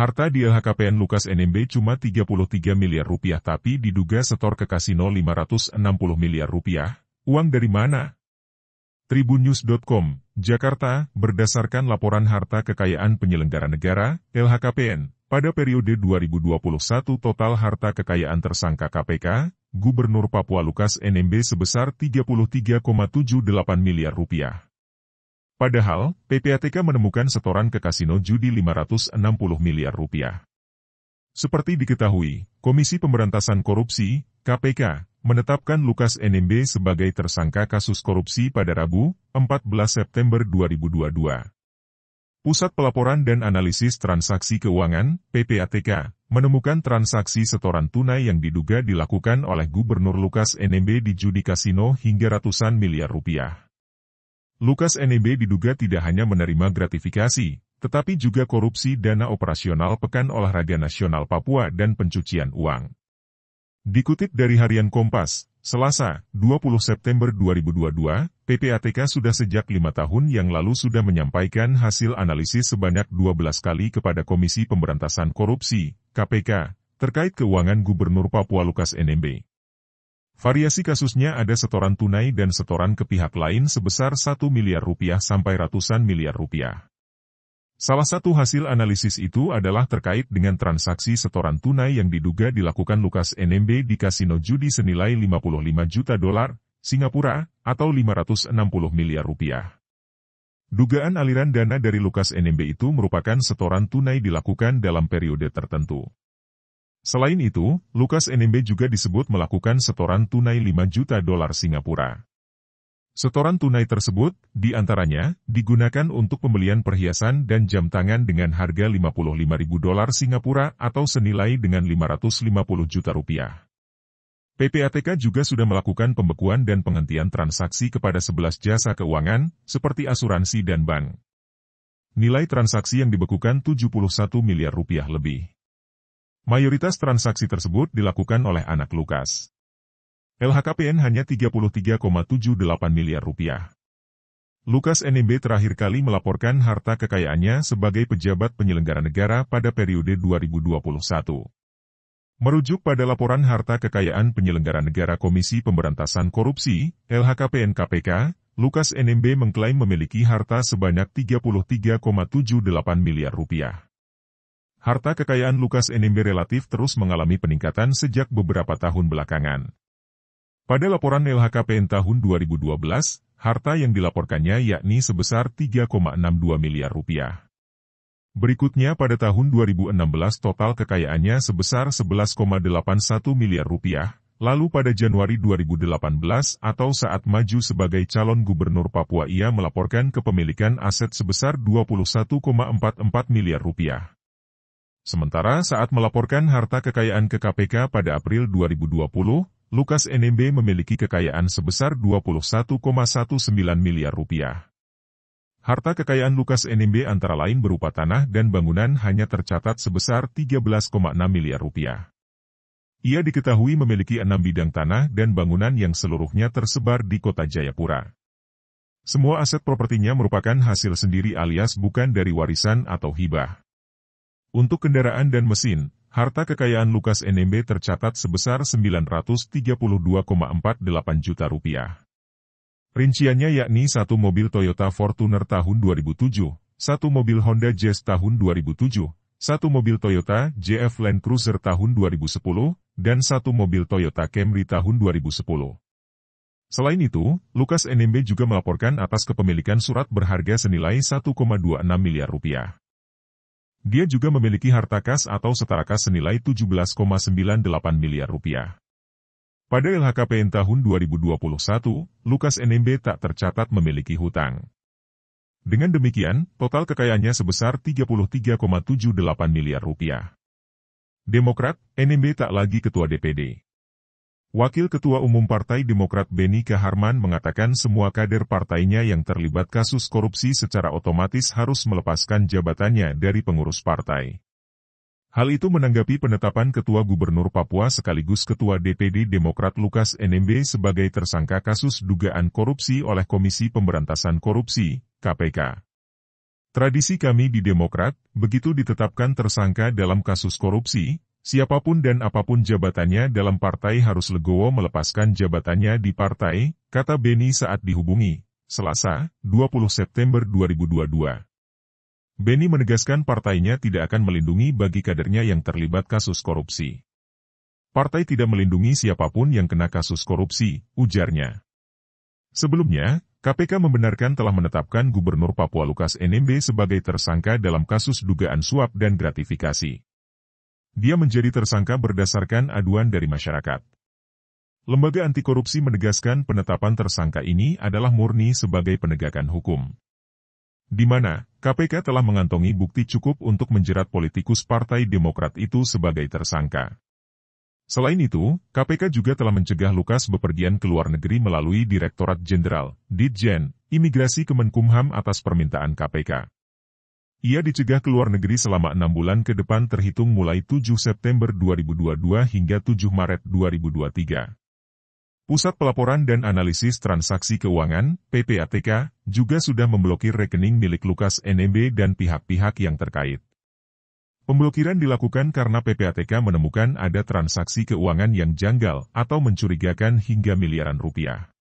Harta di LHKPN Lukas NMB cuma 33 miliar rupiah tapi diduga setor ke kasino 560 miliar rupiah. Uang dari mana? Tribunnews.com, Jakarta, berdasarkan laporan harta kekayaan penyelenggara negara, LHKPN, pada periode 2021 total harta kekayaan tersangka KPK, Gubernur Papua Lukas NMB sebesar 33,78 miliar rupiah. Padahal, PPATK menemukan setoran ke kasino judi 560 miliar rupiah. Seperti diketahui, Komisi Pemberantasan Korupsi, KPK, menetapkan Lukas NMB sebagai tersangka kasus korupsi pada Rabu, 14 September 2022. Pusat Pelaporan dan Analisis Transaksi Keuangan, PPATK, menemukan transaksi setoran tunai yang diduga dilakukan oleh Gubernur Lukas NMB di judi kasino hingga ratusan miliar rupiah. Lukas NMB diduga tidak hanya menerima gratifikasi, tetapi juga korupsi dana operasional Pekan Olahraga Nasional Papua dan pencucian uang. Dikutip dari Harian Kompas, Selasa, 20 September 2022, PPATK sudah sejak 5 tahun yang lalu sudah menyampaikan hasil analisis sebanyak 12 kali kepada Komisi Pemberantasan Korupsi, KPK, terkait keuangan Gubernur Papua Lukas NMB. Variasi kasusnya ada setoran tunai dan setoran ke pihak lain sebesar 1 miliar rupiah sampai ratusan miliar rupiah. Salah satu hasil analisis itu adalah terkait dengan transaksi setoran tunai yang diduga dilakukan Lukas NMB di kasino judi senilai 55 juta dolar, Singapura, atau 560 miliar rupiah. Dugaan aliran dana dari Lukas NMB itu merupakan setoran tunai dilakukan dalam periode tertentu. Selain itu, Lukas NMB juga disebut melakukan setoran tunai 5 juta dolar Singapura. Setoran tunai tersebut, diantaranya, digunakan untuk pembelian perhiasan dan jam tangan dengan harga 55.000 dolar Singapura atau senilai dengan 550 juta rupiah. PPATK juga sudah melakukan pembekuan dan penghentian transaksi kepada 11 jasa keuangan, seperti asuransi dan bank. Nilai transaksi yang dibekukan 71 miliar rupiah lebih. Mayoritas transaksi tersebut dilakukan oleh anak Lukas. LHKPN hanya 33,78 miliar rupiah. Lukas NMB terakhir kali melaporkan harta kekayaannya sebagai pejabat penyelenggara negara pada periode 2021. Merujuk pada laporan harta kekayaan penyelenggara negara Komisi Pemberantasan Korupsi, LHKPN KPK, Lukas NMB mengklaim memiliki harta sebanyak 33,78 miliar rupiah. Harta kekayaan Lukas NMB relatif terus mengalami peningkatan sejak beberapa tahun belakangan. Pada laporan LHKPN tahun 2012, harta yang dilaporkannya yakni sebesar 3,62 miliar rupiah. Berikutnya pada tahun 2016 total kekayaannya sebesar 11,81 miliar rupiah, lalu pada Januari 2018 atau saat maju sebagai calon gubernur Papua ia melaporkan kepemilikan aset sebesar 21,44 miliar rupiah. Sementara saat melaporkan harta kekayaan ke KPK pada April 2020, Lukas NMB memiliki kekayaan sebesar 21,19 miliar rupiah. Harta kekayaan Lukas NMB antara lain berupa tanah dan bangunan hanya tercatat sebesar 13,6 miliar rupiah. Ia diketahui memiliki 6 bidang tanah dan bangunan yang seluruhnya tersebar di kota Jayapura. Semua aset propertinya merupakan hasil sendiri alias bukan dari warisan atau hibah. Untuk kendaraan dan mesin, harta kekayaan Lukas NMB tercatat sebesar 932,48 juta rupiah. Rinciannya yakni 1 mobil Toyota Fortuner tahun 2007, 1 mobil Honda Jazz tahun 2007, 1 mobil Toyota JF Land Cruiser tahun 2010, dan 1 mobil Toyota Camry tahun 2010. Selain itu, Lukas NMB juga melaporkan atas kepemilikan surat berharga senilai 1,26 miliar rupiah. Dia juga memiliki harta kas atau setara kas senilai 17,98 miliar rupiah. Pada LHKPN tahun 2021, Lukas NMB tak tercatat memiliki hutang. Dengan demikian, total kekayaannya sebesar 33,78 miliar rupiah. Demokrat, NMB tak lagi ketua DPD. Wakil Ketua Umum Partai Demokrat Beni Kaharman mengatakan semua kader partainya yang terlibat kasus korupsi secara otomatis harus melepaskan jabatannya dari pengurus partai. Hal itu menanggapi penetapan Ketua Gubernur Papua sekaligus Ketua DPD Demokrat Lukas NMB sebagai tersangka kasus dugaan korupsi oleh Komisi Pemberantasan Korupsi, KPK. Tradisi kami di Demokrat, begitu ditetapkan tersangka dalam kasus korupsi, siapapun dan apapun jabatannya dalam partai harus legowo melepaskan jabatannya di partai, kata Beni saat dihubungi, Selasa, 20 September 2022. Beni menegaskan partainya tidak akan melindungi bagi kadernya yang terlibat kasus korupsi. Partai tidak melindungi siapapun yang kena kasus korupsi, ujarnya. Sebelumnya, KPK membenarkan telah menetapkan Gubernur Papua Lukas NMB sebagai tersangka dalam kasus dugaan suap dan gratifikasi. Dia menjadi tersangka berdasarkan aduan dari masyarakat. Lembaga anti korupsi menegaskan penetapan tersangka ini adalah murni sebagai penegakan hukum, di mana KPK telah mengantongi bukti cukup untuk menjerat politikus Partai Demokrat itu sebagai tersangka. Selain itu, KPK juga telah mencegah Lukas bepergian ke luar negeri melalui Direktorat Jenderal, Ditjen, Imigrasi Kemenkumham atas permintaan KPK. Ia dicegah ke luar negeri selama 6 bulan ke depan terhitung mulai 7 September 2022 hingga 7 Maret 2023. Pusat Pelaporan dan Analisis Transaksi Keuangan, PPATK, juga sudah memblokir rekening milik Lukas NMB dan pihak-pihak yang terkait. Pemblokiran dilakukan karena PPATK menemukan ada transaksi keuangan yang janggal atau mencurigakan hingga miliaran rupiah.